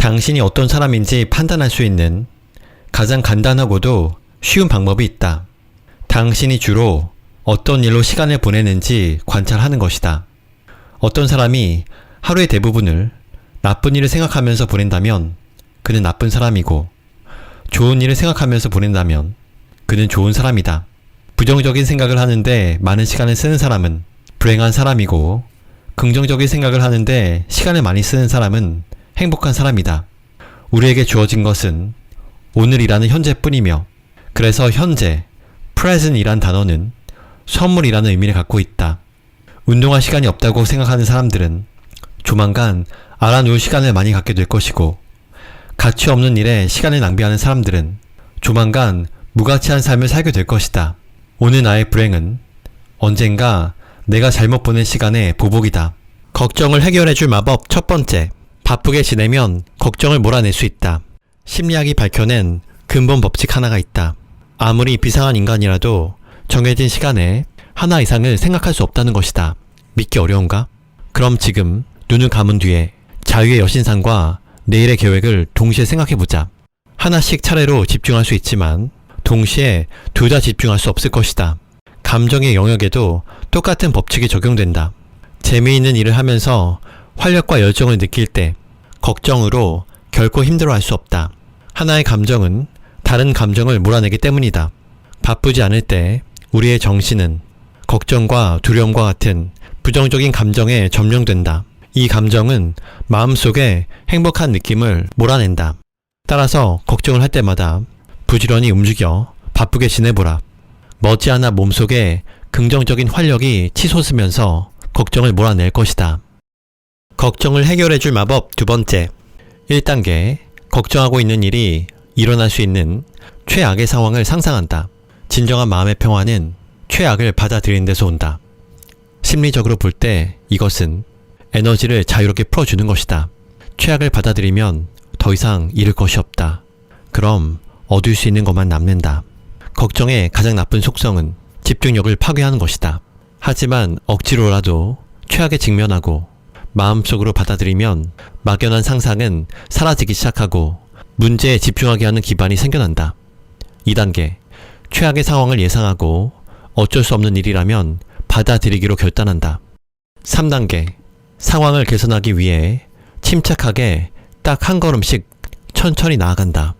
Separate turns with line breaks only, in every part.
당신이 어떤 사람인지 판단할 수 있는 가장 간단하고도 쉬운 방법이 있다. 당신이 주로 어떤 일로 시간을 보내는지 관찰하는 것이다. 어떤 사람이 하루의 대부분을 나쁜 일을 생각하면서 보낸다면 그는 나쁜 사람이고, 좋은 일을 생각하면서 보낸다면 그는 좋은 사람이다. 부정적인 생각을 하는데 많은 시간을 쓰는 사람은 불행한 사람이고, 긍정적인 생각을 하는데 시간을 많이 쓰는 사람은 행복한 사람이다. 우리에게 주어진 것은 오늘이라는 현재뿐이며, 그래서 현재, present이란 단어는 선물이라는 의미를 갖고 있다. 운동할 시간이 없다고 생각하는 사람들은 조만간 알아놓을 시간을 많이 갖게 될 것이고, 가치 없는 일에 시간을 낭비하는 사람들은 조만간 무가치한 삶을 살게 될 것이다. 오늘 나의 불행은 언젠가 내가 잘못 보낸 시간의 보복이다. 걱정을 해결해줄 마법 첫 번째. 바쁘게 지내면 걱정을 몰아낼 수 있다. 심리학이 밝혀낸 근본 법칙 하나가 있다. 아무리 비상한 인간이라도 정해진 시간에 하나 이상을 생각할 수 없다는 것이다. 믿기 어려운가? 그럼 지금 눈을 감은 뒤에 자유의 여신상과 내일의 계획을 동시에 생각해보자. 하나씩 차례로 집중할 수 있지만 동시에 둘 다 집중할 수 없을 것이다. 감정의 영역에도 똑같은 법칙이 적용된다. 재미있는 일을 하면서 활력과 열정을 느낄 때 걱정으로 결코 힘들어할 수 없다. 하나의 감정은 다른 감정을 몰아내기 때문이다. 바쁘지 않을 때 우리의 정신은 걱정과 두려움과 같은 부정적인 감정에 점령된다. 이 감정은 마음속에 행복한 느낌을 몰아낸다. 따라서 걱정을 할 때마다 부지런히 움직여 바쁘게 지내보라. 머지않아 몸속에 긍정적인 활력이 치솟으면서 걱정을 몰아낼 것이다. 걱정을 해결해줄 마법 두 번째. 1단계. 걱정하고 있는 일이 일어날 수 있는 최악의 상황을 상상한다. 진정한 마음의 평화는 최악을 받아들이는 데서 온다. 심리적으로 볼 때 이것은 에너지를 자유롭게 풀어주는 것이다. 최악을 받아들이면 더 이상 잃을 것이 없다. 그럼 얻을 수 있는 것만 남는다. 걱정의 가장 나쁜 속성은 집중력을 파괴하는 것이다. 하지만 억지로라도 최악에 직면하고 마음속으로 받아들이면 막연한 상상은 사라지기 시작하고 문제에 집중하게 하는 기반이 생겨난다. 2단계. 최악의 상황을 예상하고 어쩔 수 없는 일이라면 받아들이기로 결단한다. 3단계. 상황을 개선하기 위해 침착하게 딱 한 걸음씩 천천히 나아간다.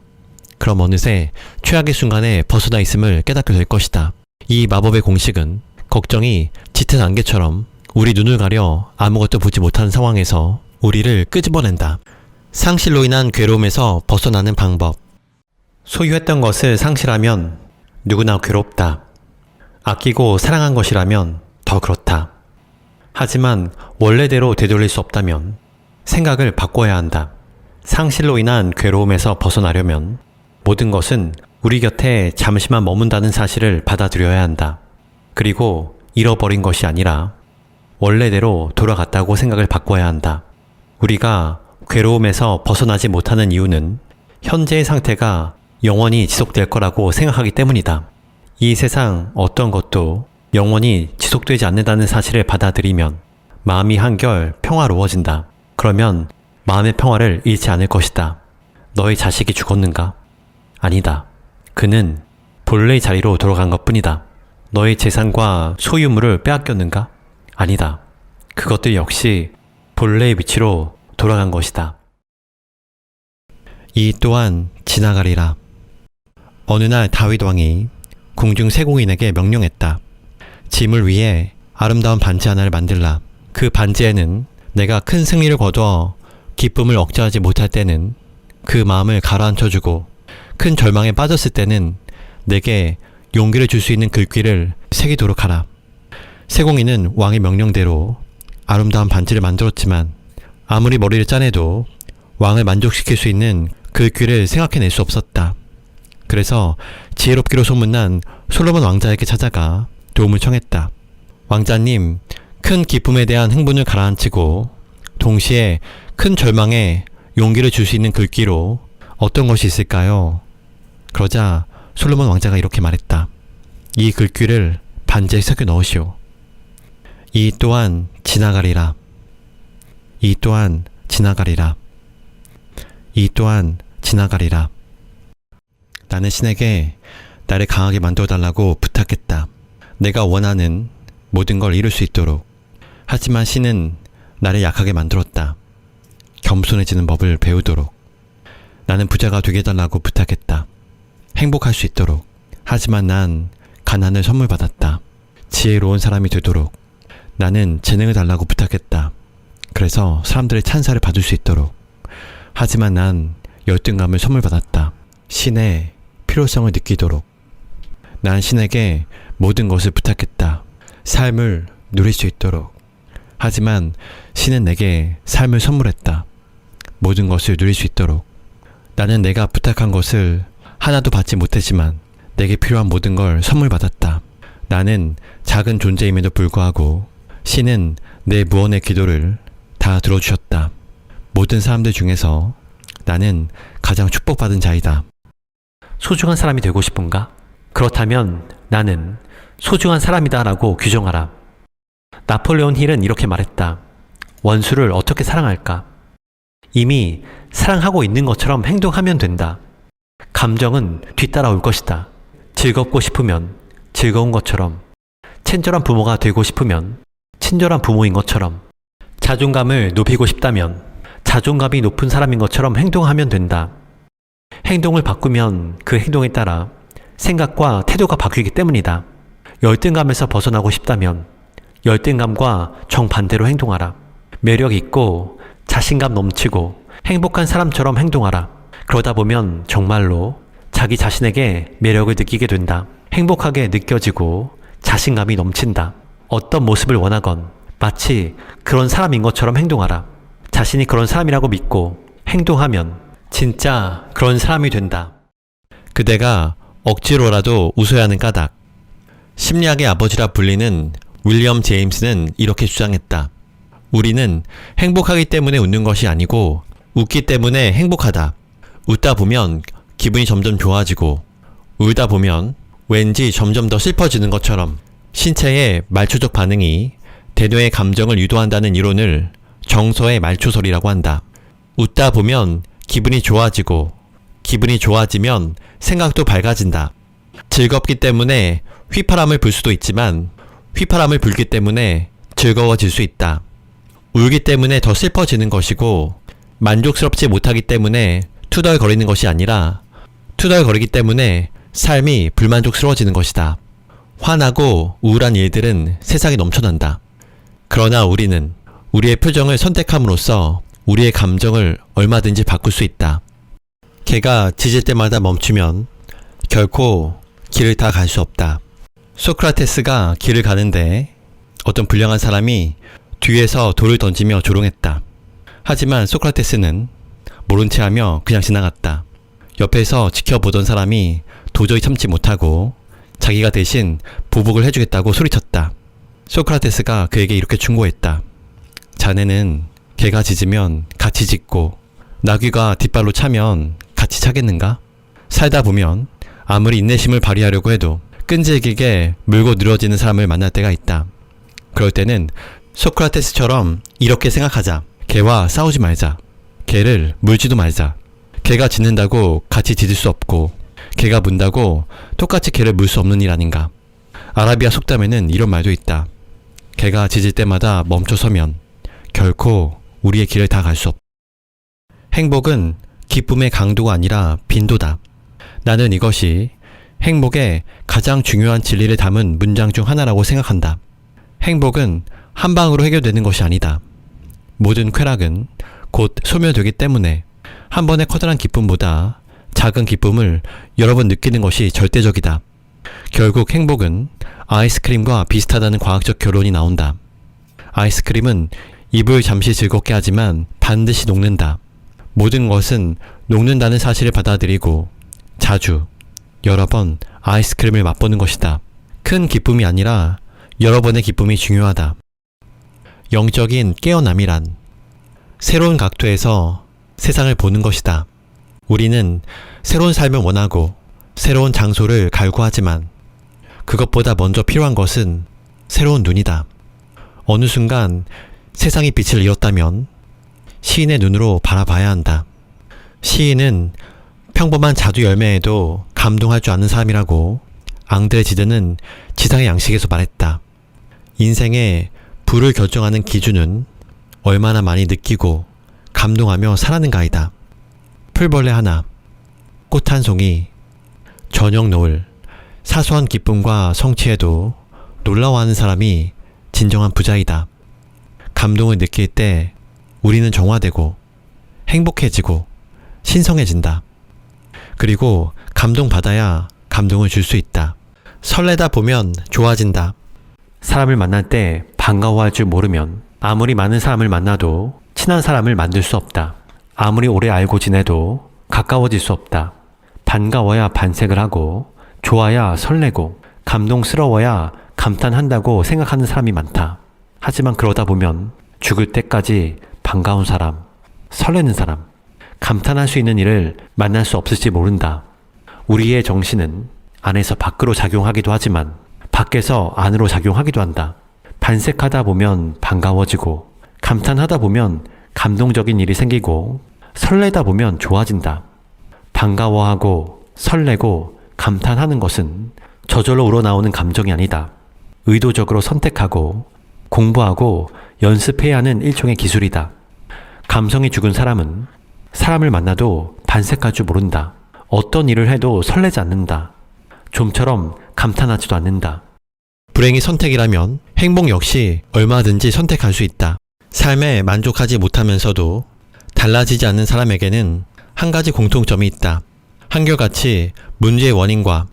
그럼 어느새 최악의 순간에 벗어나 있음을 깨닫게 될 것이다. 이 마법의 공식은 걱정이 짙은 안개처럼 우리 눈을 가려 아무것도 보지 못하는 상황에서 우리를 끄집어낸다. 상실로 인한 괴로움에서 벗어나는 방법. 소유했던 것을 상실하면 누구나 괴롭다. 아끼고 사랑한 것이라면 더 그렇다. 하지만 원래대로 되돌릴 수 없다면 생각을 바꿔야 한다. 상실로 인한 괴로움에서 벗어나려면 모든 것은 우리 곁에 잠시만 머문다는 사실을 받아들여야 한다. 그리고 잃어버린 것이 아니라 원래대로 돌아갔다고 생각을 바꿔야 한다. 우리가 괴로움에서 벗어나지 못하는 이유는 현재의 상태가 영원히 지속될 거라고 생각하기 때문이다. 이 세상 어떤 것도 영원히 지속되지 않는다는 사실을 받아들이면 마음이 한결 평화로워진다. 그러면 마음의 평화를 잃지 않을 것이다. 너의 자식이 죽었는가? 아니다. 그는 본래의 자리로 돌아간 것뿐이다. 너의 재산과 소유물을 빼앗겼는가? 아니다. 그것들 역시 본래의 위치로 돌아간 것이다. 이 또한 지나가리라. 어느 날 다윗 왕이 궁중 세공인에게 명령했다. 짐을 위해 아름다운 반지 하나를 만들라. 그 반지에는 내가 큰 승리를 거두어 기쁨을 억제하지 못할 때는 그 마음을 가라앉혀주고, 큰 절망에 빠졌을 때는 내게 용기를 줄 수 있는 글귀를 새기도록 하라. 세공인은 왕의 명령대로 아름다운 반지를 만들었지만 아무리 머리를 짜내도 왕을 만족시킬 수 있는 글귀를 생각해낼 수 없었다. 그래서 지혜롭기로 소문난 솔로몬 왕자에게 찾아가 도움을 청했다. 왕자님, 큰 기쁨에 대한 흥분을 가라앉히고 동시에 큰 절망에 용기를 줄 수 있는 글귀로 어떤 것이 있을까요? 그러자 솔로몬 왕자가 이렇게 말했다. 이 글귀를 반지에 새겨 넣으시오. 이 또한 지나가리라. 이 또한 지나가리라. 이 또한 지나가리라. 나는 신에게 나를 강하게 만들어달라고 부탁했다. 내가 원하는 모든 걸 이룰 수 있도록. 하지만 신은 나를 약하게 만들었다. 겸손해지는 법을 배우도록. 나는 부자가 되게 해달라고 부탁했다. 행복할 수 있도록. 하지만 난 가난을 선물 받았다. 지혜로운 사람이 되도록. 나는 재능을 달라고 부탁했다. 그래서 사람들의 찬사를 받을 수 있도록. 하지만 난 열등감을 선물 받았다. 신의 필요성을 느끼도록. 난 신에게 모든 것을 부탁했다. 삶을 누릴 수 있도록. 하지만 신은 내게 삶을 선물했다. 모든 것을 누릴 수 있도록. 나는 내가 부탁한 것을 하나도 받지 못했지만 내게 필요한 모든 걸 선물 받았다. 나는 작은 존재임에도 불구하고 신은 내 무언의 기도를 다 들어주셨다. 모든 사람들 중에서 나는 가장 축복받은 자이다. 소중한 사람이 되고 싶은가? 그렇다면 나는 소중한 사람이다 라고 규정하라. 나폴레온 힐은 이렇게 말했다. 원수를 어떻게 사랑할까? 이미 사랑하고 있는 것처럼 행동하면 된다. 감정은 뒤따라올 것이다. 즐겁고 싶으면 즐거운 것처럼, 친절한 부모가 되고 싶으면 친절한 부모인 것처럼, 자존감을 높이고 싶다면 자존감이 높은 사람인 것처럼 행동하면 된다. 행동을 바꾸면 그 행동에 따라 생각과 태도가 바뀌기 때문이다. 열등감에서 벗어나고 싶다면 열등감과 정반대로 행동하라. 매력 있고 자신감 넘치고 행복한 사람처럼 행동하라. 그러다 보면 정말로 자기 자신에게 매력을 느끼게 된다. 행복하게 느껴지고 자신감이 넘친다. 어떤 모습을 원하건 마치 그런 사람인 것처럼 행동하라. 자신이 그런 사람이라고 믿고 행동하면 진짜 그런 사람이 된다. 그대가 억지로라도 웃어야 하는 까닭. 심리학의 아버지라 불리는 윌리엄 제임스는 이렇게 주장했다. 우리는 행복하기 때문에 웃는 것이 아니고 웃기 때문에 행복하다. 웃다 보면 기분이 점점 좋아지고 울다 보면 왠지 점점 더 슬퍼지는 것처럼 신체의 말초적 반응이 대뇌의 감정을 유도한다는 이론을 정서의 말초설이라고 한다. 웃다 보면 기분이 좋아지고 기분이 좋아지면 생각도 밝아진다. 즐겁기 때문에 휘파람을 불 수도 있지만 휘파람을 불기 때문에 즐거워질 수 있다. 울기 때문에 더 슬퍼지는 것이고 만족스럽지 못하기 때문에 투덜거리는 것이 아니라 투덜거리기 때문에 삶이 불만족스러워지는 것이다. 화나고 우울한 일들은 세상에 넘쳐난다. 그러나 우리는 우리의 표정을 선택함으로써 우리의 감정을 얼마든지 바꿀 수 있다. 개가 짖을 때마다 멈추면 결코 길을 다 갈 수 없다. 소크라테스가 길을 가는데 어떤 불량한 사람이 뒤에서 돌을 던지며 조롱했다. 하지만 소크라테스는 모른 채 하며 그냥 지나갔다. 옆에서 지켜보던 사람이 도저히 참지 못하고 자기가 대신 보복을 해주겠다고 소리쳤다. 소크라테스가 그에게 이렇게 충고했다. 자네는 개가 짖으면 같이 짖고 나귀가 뒷발로 차면 같이 차겠는가? 살다 보면 아무리 인내심을 발휘하려고 해도 끈질기게 물고 늘어지는 사람을 만날 때가 있다. 그럴 때는 소크라테스처럼 이렇게 생각하자. 개와 싸우지 말자. 개를 물지도 말자. 개가 짖는다고 같이 짖을 수 없고 개가 문다고 똑같이 개를 물 수 없는 일 아닌가. 아라비아 속담에는 이런 말도 있다. 개가 짖을 때마다 멈춰서면 결코 우리의 길을 다 갈 수 없다. 행복은 기쁨의 강도가 아니라 빈도다. 나는 이것이 행복의 가장 중요한 진리를 담은 문장 중 하나라고 생각한다. 행복은 한 방으로 해결되는 것이 아니다. 모든 쾌락은 곧 소멸되기 때문에 한 번의 커다란 기쁨보다 작은 기쁨을 여러 번 느끼는 것이 절대적이다. 결국 행복은 아이스크림과 비슷하다는 과학적 결론이 나온다. 아이스크림은 입을 잠시 즐겁게 하지만 반드시 녹는다. 모든 것은 녹는다는 사실을 받아들이고 자주 여러 번 아이스크림을 맛보는 것이다. 큰 기쁨이 아니라 여러 번의 기쁨이 중요하다. 영적인 깨어남이란 새로운 각도에서 세상을 보는 것이다. 우리는 새로운 삶을 원하고 새로운 장소를 갈구하지만 그것보다 먼저 필요한 것은 새로운 눈이다. 어느 순간 세상이 빛을 잃었다면 시인의 눈으로 바라봐야 한다. 시인은 평범한 자두 열매에도 감동할 줄 아는 사람이라고 앙드레 지드는 지상의 양식에서 말했다. 인생의 부를 결정하는 기준은 얼마나 많이 느끼고 감동하며 살았는가이다. 풀벌레 하나, 꽃 한 송이, 저녁 노을, 사소한 기쁨과 성취에도 놀라워하는 사람이 진정한 부자이다. 감동을 느낄 때 우리는 정화되고 행복해지고 신성해진다. 그리고 감동받아야 감동을 줄 수 있다. 설레다 보면 좋아진다. 사람을 만날 때 반가워할 줄 모르면 아무리 많은 사람을 만나도 친한 사람을 만들 수 없다. 아무리 오래 알고 지내도 가까워질 수 없다. 반가워야 반색을 하고 좋아야 설레고 감동스러워야 감탄한다고 생각하는 사람이 많다. 하지만 그러다 보면 죽을 때까지 반가운 사람, 설레는 사람, 감탄할 수 있는 일을 만날 수 없을지 모른다. 우리의 정신은 안에서 밖으로 작용하기도 하지만 밖에서 안으로 작용하기도 한다. 반색하다 보면 반가워지고 감탄하다 보면 감동적인 일이 생기고 설레다 보면 좋아진다. 반가워하고 설레고 감탄하는 것은 저절로 우러나오는 감정이 아니다. 의도적으로 선택하고 공부하고 연습해야 하는 일종의 기술이다. 감성이 죽은 사람은 사람을 만나도 반색할 줄 모른다. 어떤 일을 해도 설레지 않는다. 좀처럼 감탄하지도 않는다. 불행이 선택이라면 행복 역시 얼마든지 선택할 수 있다. 삶에 만족하지 못하면서도 달라지지 않는 사람에게는 한 가지 공통점이 있다. 한결같이 문제의 원인과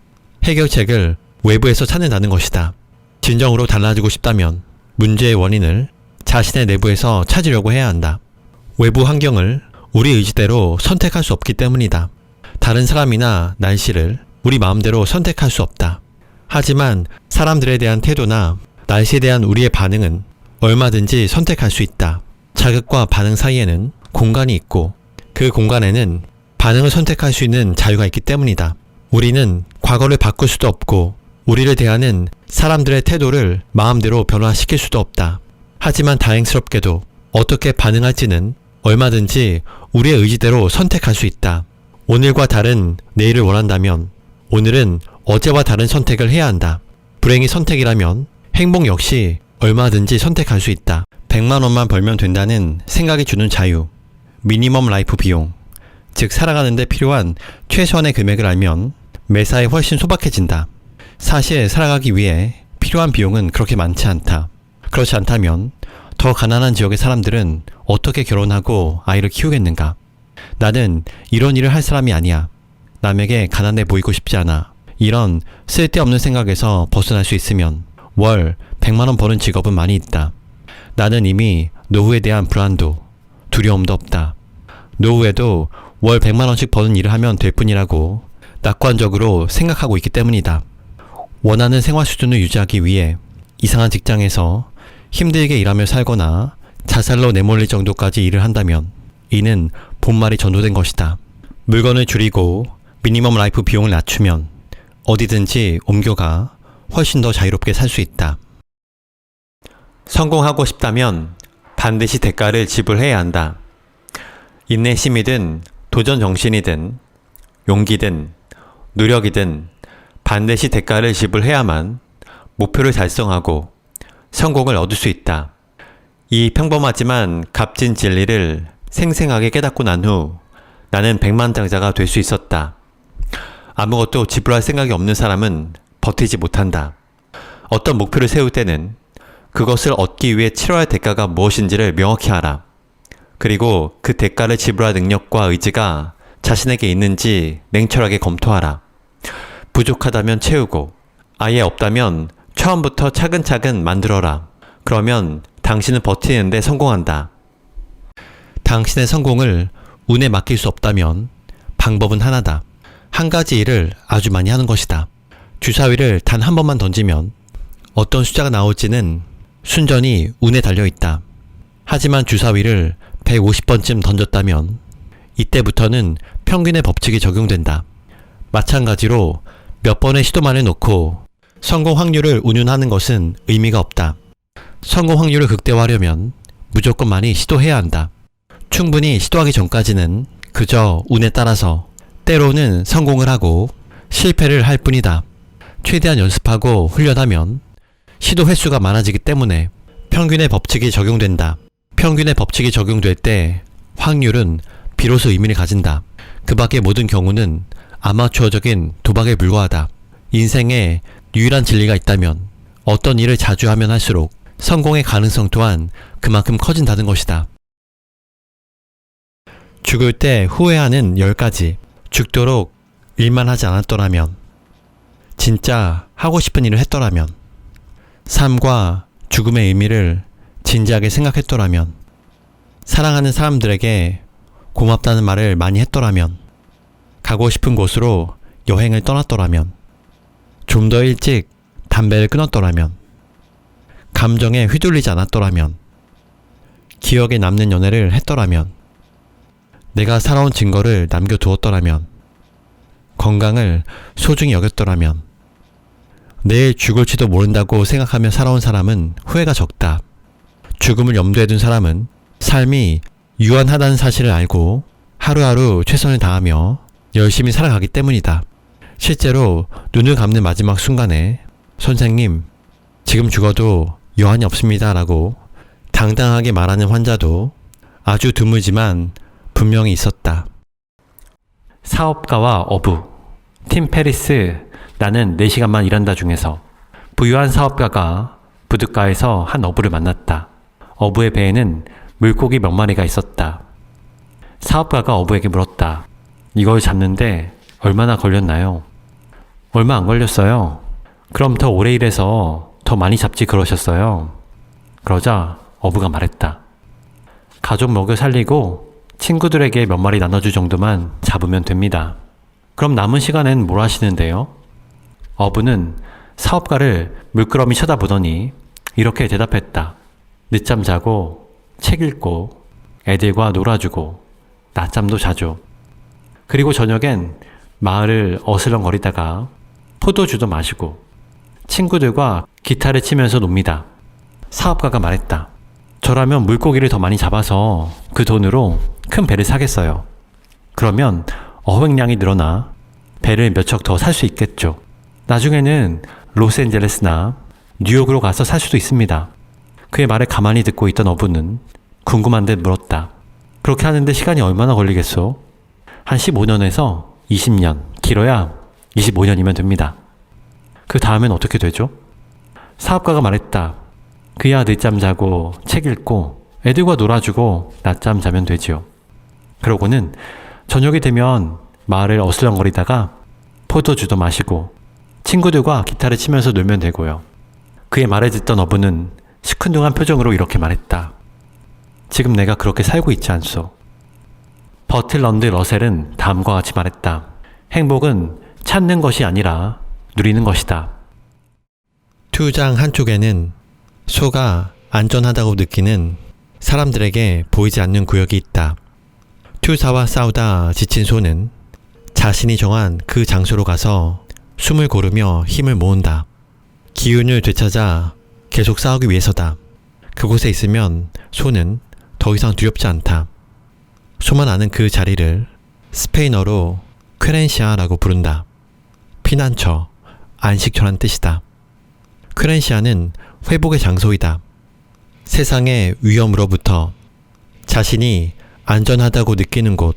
해결책을 외부에서 찾는다는 것이다. 진정으로 달라지고 싶다면 문제의 원인을 자신의 내부에서 찾으려고 해야 한다. 외부 환경을 우리 의지대로 선택할 수 없기 때문이다. 다른 사람이나 날씨를 우리 마음대로 선택할 수 없다. 하지만 사람들에 대한 태도나 날씨에 대한 우리의 반응은 얼마든지 선택할 수 있다. 자극과 반응 사이에는 공간이 있고 그 공간에는 반응을 선택할 수 있는 자유가 있기 때문이다. 우리는 과거를 바꿀 수도 없고 우리를 대하는 사람들의 태도를 마음대로 변화시킬 수도 없다. 하지만 다행스럽게도 어떻게 반응할지는 얼마든지 우리의 의지대로 선택할 수 있다. 오늘과 다른 내일을 원한다면 오늘은 어제와 다른 선택을 해야 한다. 불행이 선택이라면 행복 역시 얼마든지 선택할 수 있다. 100만 원만 벌면 된다는 생각이 주는 자유. 미니멈 라이프 비용. 즉 살아가는데 필요한 최소한의 금액을 알면 매사에 훨씬 소박해진다. 사실 살아가기 위해 필요한 비용은 그렇게 많지 않다. 그렇지 않다면 더 가난한 지역의 사람들은 어떻게 결혼하고 아이를 키우겠는가? 나는 이런 일을 할 사람이 아니야. 남에게 가난해 보이고 싶지 않아. 이런 쓸데없는 생각에서 벗어날 수 있으면 월 100만 원 버는 직업은 많이 있다. 나는 이미 노후에 대한 불안도 두려움도 없다. 노후에도 월 100만 원씩 버는 일을 하면 될 뿐이라고 낙관적으로 생각하고 있기 때문이다. 원하는 생활 수준을 유지하기 위해 이상한 직장에서 힘들게 일하며 살거나 자살로 내몰릴 정도까지 일을 한다면 이는 본말이 전도된 것이다. 물건을 줄이고 미니멈 라이프 비용을 낮추면 어디든지 옮겨가 훨씬 더 자유롭게 살 수 있다. 성공하고 싶다면 반드시 대가를 지불해야 한다. 인내심이든 도전 정신이든 용기든 노력이든 반드시 대가를 지불해야만 목표를 달성하고 성공을 얻을 수 있다. 이 평범하지만 값진 진리를 생생하게 깨닫고 난 후 나는 백만장자가 될 수 있었다. 아무것도 지불할 생각이 없는 사람은 버티지 못한다. 어떤 목표를 세울 때는 그것을 얻기 위해 치러야 할 대가가 무엇인지를 명확히 알아. 그리고 그 대가를 지불할 능력과 의지가 자신에게 있는지 냉철하게 검토하라. 부족하다면 채우고 아예 없다면 처음부터 차근차근 만들어라. 그러면 당신은 버티는데 성공한다. 당신의 성공을 운에 맡길 수 없다면 방법은 하나다. 한 가지 일을 아주 많이 하는 것이다. 주사위를 단 한 번만 던지면 어떤 숫자가 나올지는 순전히 운에 달려있다. 하지만 주사위를 150번쯤 던졌다면 이때부터는 평균의 법칙이 적용된다. 마찬가지로 몇 번의 시도만 해놓고 성공 확률을 운운하는 것은 의미가 없다. 성공 확률을 극대화하려면 무조건 많이 시도해야 한다. 충분히 시도하기 전까지는 그저 운에 따라서 때로는 성공을 하고 실패를 할 뿐이다. 최대한 연습하고 훈련하면 시도 횟수가 많아지기 때문에 평균의 법칙이 적용된다. 평균의 법칙이 적용될 때 확률은 비로소 의미를 가진다. 그 밖의 모든 경우는 아마추어적인 도박에 불과하다. 인생에 유일한 진리가 있다면 어떤 일을 자주 하면 할수록 성공의 가능성 또한 그만큼 커진다는 것이다. 죽을 때 후회하는 10가지. 죽도록 일만 하지 않았더라면, 진짜 하고 싶은 일을 했더라면, 삶과 죽음의 의미를 진지하게 생각했더라면, 사랑하는 사람들에게 고맙다는 말을 많이 했더라면, 가고 싶은 곳으로 여행을 떠났더라면, 좀 더 일찍 담배를 끊었더라면, 감정에 휘둘리지 않았더라면, 기억에 남는 연애를 했더라면, 내가 살아온 증거를 남겨두었더라면, 건강을 소중히 여겼더라면, 내일 죽을지도 모른다고 생각하며 살아온 사람은 후회가 적다. 죽음을 염두에 둔 사람은 삶이 유한하다는 사실을 알고 하루하루 최선을 다하며 열심히 살아가기 때문이다. 실제로 눈을 감는 마지막 순간에 선생님, 지금 죽어도 여한이 없습니다 라고 당당하게 말하는 환자도 아주 드물지만 분명히 있었다. 사업가와 어부. 팀 페리스, 나는 4시간만 일한다 중에서 부유한 사업가가 부둣가에서 한 어부를 만났다. 어부의 배에는 물고기 몇 마리가 있었다. 사업가가 어부에게 물었다. 이걸 잡는데 얼마나 걸렸나요? 얼마 안 걸렸어요. 그럼 더 오래 일해서 더 많이 잡지 그러셨어요. 그러자 어부가 말했다. 가족 먹여 살리고 친구들에게 몇 마리 나눠줄 정도만 잡으면 됩니다. 그럼 남은 시간엔 뭘 하시는데요? 어부는 사업가를 물끄러미 쳐다보더니 이렇게 대답했다. 늦잠 자고, 책 읽고, 애들과 놀아주고, 낮잠도 자죠. 그리고 저녁엔 마을을 어슬렁거리다가 포도주도 마시고 친구들과 기타를 치면서 놉니다. 사업가가 말했다. 저라면 물고기를 더 많이 잡아서 그 돈으로 큰 배를 사겠어요. 그러면 어획량이 늘어나 배를 몇 척 더 살 수 있겠죠. 나중에는 로스앤젤레스나 뉴욕으로 가서 살 수도 있습니다. 그의 말을 가만히 듣고 있던 어부는 궁금한 듯 물었다. 그렇게 하는데 시간이 얼마나 걸리겠소? 한 15년에서 20년, 길어야 25년이면 됩니다. 그 다음엔 어떻게 되죠? 사업가가 말했다. 그야 늦잠 자고 책 읽고 애들과 놀아주고 낮잠 자면 되지요. 그러고는 저녁이 되면 마을을 어슬렁거리다가 포도주도 마시고 친구들과 기타를 치면서 놀면 되고요. 그의 말을 듣던 어부는 시큰둥한 표정으로 이렇게 말했다. 지금 내가 그렇게 살고 있지 않소. 버틀런드 러셀은 다음과 같이 말했다. 행복은 찾는 것이 아니라 누리는 것이다. 투장 한쪽에는 소가 안전하다고 느끼는 사람들에게 보이지 않는 구역이 있다. 투사와 싸우다 지친 소는 자신이 정한 그 장소로 가서 숨을 고르며 힘을 모은다. 기운을 되찾아 계속 싸우기 위해서다. 그곳에 있으면 소는 더 이상 두렵지 않다. 소만 아는 그 자리를 스페인어로 퀘렌시아라고 부른다. 피난처, 안식처란 뜻이다. 퀘렌시아는 회복의 장소이다. 세상의 위험으로부터 자신이 안전하다고 느끼는 곳,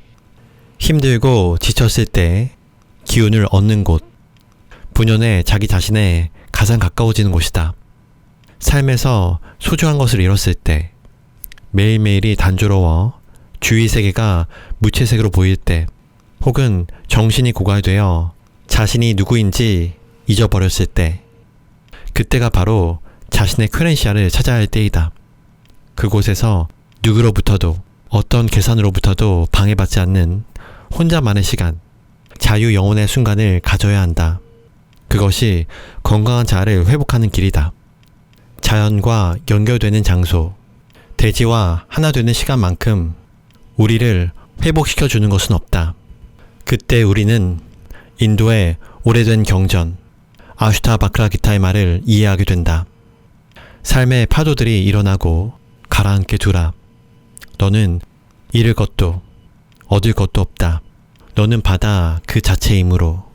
힘들고 지쳤을 때 기운을 얻는 곳, 본연의 자기 자신에 가장 가까워지는 곳이다. 삶에서 소중한 것을 잃었을 때, 매일매일이 단조로워 주위 세계가 무채색으로 보일 때, 혹은 정신이 고갈되어 자신이 누구인지 잊어버렸을 때, 그때가 바로 자신의 퀘렌시아를 찾아야 할 때이다. 그곳에서 누구로부터도 어떤 계산으로부터도 방해받지 않는 혼자만의 시간, 자유 영혼의 순간을 가져야 한다. 그것이 건강한 자아를 회복하는 길이다. 자연과 연결되는 장소, 대지와 하나 되는 시간만큼 우리를 회복시켜주는 것은 없다. 그때 우리는 인도의 오래된 경전, 아슈타바크라 기타의 말을 이해하게 된다. 삶의 파도들이 일어나고 가라앉게 두라. 너는 잃을 것도 얻을 것도 없다. 너는 바다 그 자체이므로.